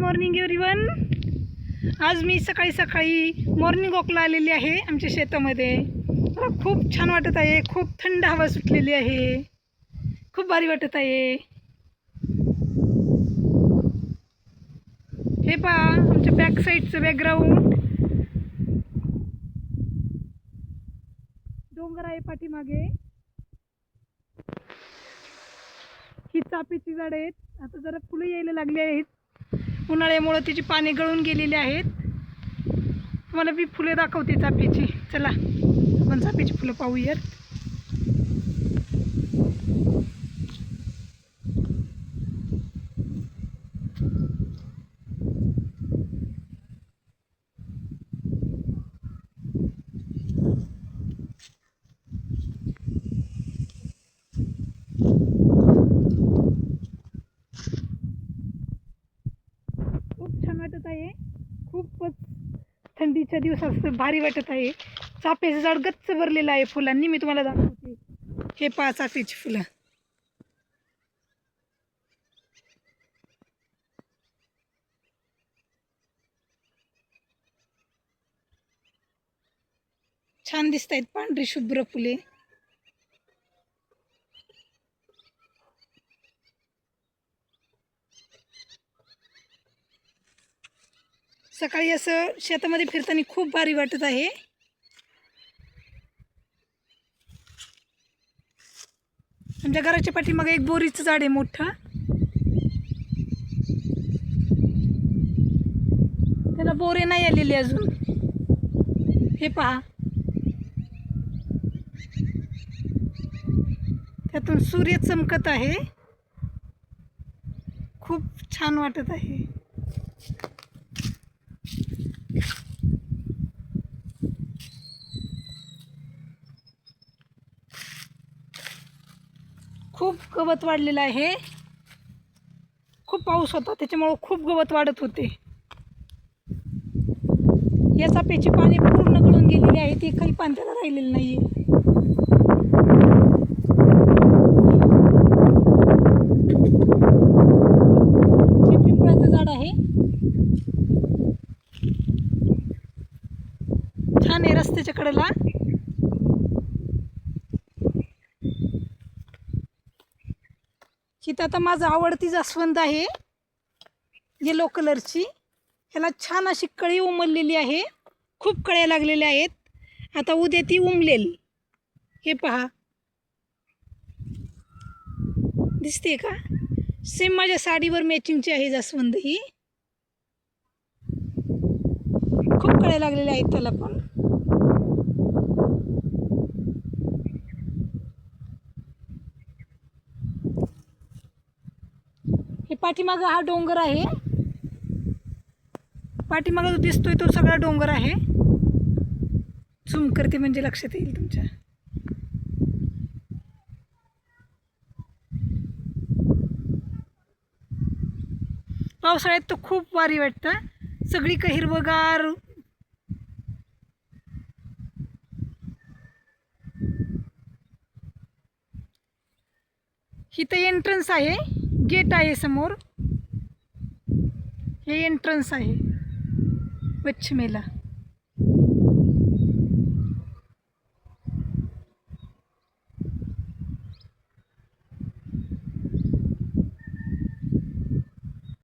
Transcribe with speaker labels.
Speaker 1: Morning everyone. आज मी सकाळी सकाळी मॉर्निंग वॉकला आलेली आहे आमच्या शेतामध्ये. मला खूप छान वाटत आहे. खूप थंड हवा सुटलेली आहे. खूप भारी वाटत आहे. हे पहा आमच्या बॅक साईडचं बॅकग्राऊंड. डोंगर आहे पाठीमागे. ही चाफ्याची झाडं आहेत. आता जरा फुलं यायला लागली आहेत. उन्हाळ्यामुळे तिची पाने गळून गेलेली आहेत. मला मी फुले दाखवते चाफ्याची. चला आपण चाफ्याची फुलं पाहूयात. खूप छान वाटत आहे. खूपच थंडीच्या दिवसात भारी वाटत आहे. चाफ्याचं झाड गच्च भरलेलं आहे फुलांनी. मी तुम्हाला दाखवते. हे पहा चाफ्याची फुलं. छान दिसत आहेत पांढरी शुभ्र फुले. सकाळी असं शेतामध्ये फिरताना खूप भारी वाटत आहे. आमच्या घराच्या पाठीमागे एक बोरीचं झाड आहे मोठं. त्याला बोरे नाही आलेले अजून. हे पहा त्यातून सूर्य चमकत आहे. खूप छान वाटत आहे. खूप गवत वाढलेलं आहे. खूप पाऊस होता त्याच्यामुळे खूप गवत वाढत होते. या चाफ्याची पाने पूर्ण गळून गेलेली आहेत. ती काही पान त्याला राहिलेलं नाहीये. हे पिंपळाचं झाड आहे. छान आहे रस्त्याच्या कडेला. ही तर आता माझं आवडती जास्वंद आहे येलो कलरची. ह्याला छान अशी कळी उमललेली आहे. खूप कळ्या लागलेल्या आहेत. आता उद्या ती उमलेल. हे पहा दिसते का? सेम माझ्या साडीवर मॅचिंगची आहे जास्वंद ही. खूप कळ्या लागलेल्या आहेत त्याला पण. हे पाठीमागं हा डोंगर आहे. पाठीमागं जो दिसतोय तो सगळा डोंगर आहे. झूम करते म्हणजे लक्षात येईल तुमच्या. पावसाळ्यात तर खूप भारी वाटतं. सगळी काही हिरवगार. इथं एंट्रन्स आहे. गेट आहे समोर. हे एंट्रन्स आहे पश्चिमेला.